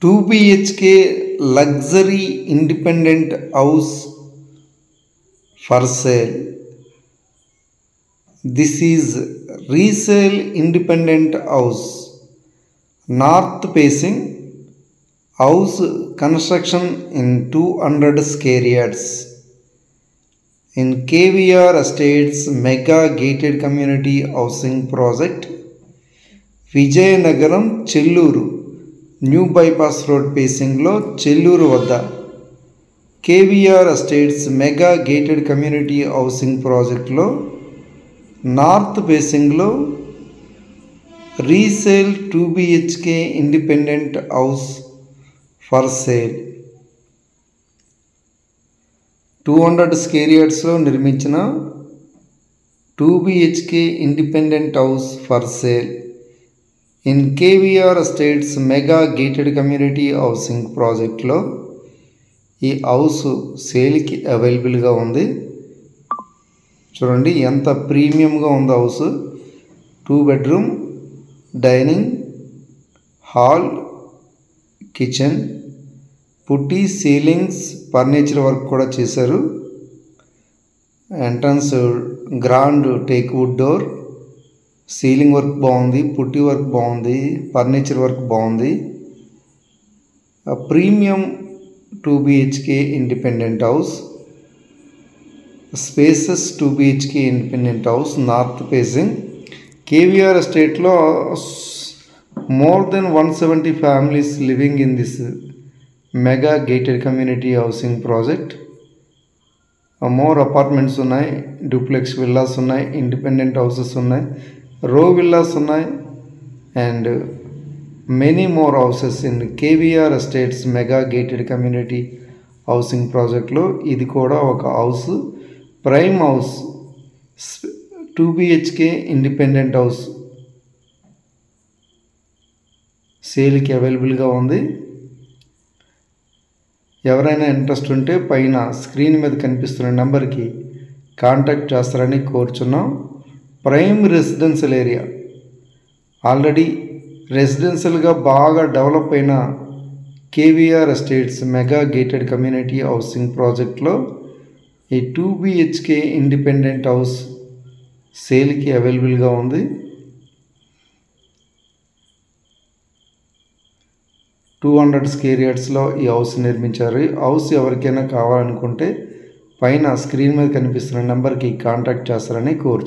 2 BHK luxury independent house for sale. This is resale independent house. North facing house construction in 200 square yards. In KVR Estates Mega Gated Community Housing Project, Vijayanagaram, Chelluru, New Bypass Road facing lo Chelluru vadda KVR Estates Mega Gated Community Housing Project lo North facing lo resale 2 BHK independent house for sale. 200 square yards లో నిర్మించిన 2 BHK independent house for sale in KVR Estates Mega Gated Community Housing Project లో ఈ house సేల్కి అవైలబుల్గా ఉంది. చూడండి ఎంత ప్రీమియంగా ఉంది house. 2 bedroom, dining hall, kitchen, పుట్టి, సీలింగ్స్, ఫర్నిచర్ వర్క్ కూడా చేశారు. Entrance grand teak wood door, ceiling work బాగుంది, పుట్టి వర్క్ బాగుంది, ఫర్నిచర్ వర్క్ బాగుంది. Premium 2 BHK independent house, spaces 2 BHK independent house, north facing. KVR ఎస్టేట్లో more than 170 families living in this mega gated community housing project. More apartments ఉన్నాయి, duplex villas ఉన్నాయి, independent houses ఉన్నాయి, రో villas ఉన్నాయి, and many more houses in KVR estates mega gated community housing ప్రాజెక్ట్లో ఇది కూడా ఒక house. Prime house, 2 BHK independent house సేల్కి అవైలబుల్గా ఉంది. ఎవరైనా ఇంట్రెస్ట్ ఉంటే పైన స్క్రీన్ మీద కనిపిస్తున్న నెంబర్కి కాంటాక్ట్ చేస్తారని కోరుచున్నాం. ప్రైమ్ రెసిడెన్షియల్ ఏరియా, ఆల్రెడీ రెసిడెన్షియల్గా బాగా డెవలప్ అయిన KVR estates mega gated community housing ప్రాజెక్ట్లో ఈ 2 BHK ఇండిపెండెంట్ హౌస్ సేల్కి అవైలబుల్గా ఉంది. 200 స్క్వేర్ యార్డ్స్లో ఈ హౌస్ నిర్మించారు. ఈ హౌస్ ఎవరికైనా కావాలనుకుంటే పైన స్క్రీన్ మీద కనిపిస్తున్న నెంబర్కి కాంటాక్ట్ చేస్తారని కోరుచున్నాను.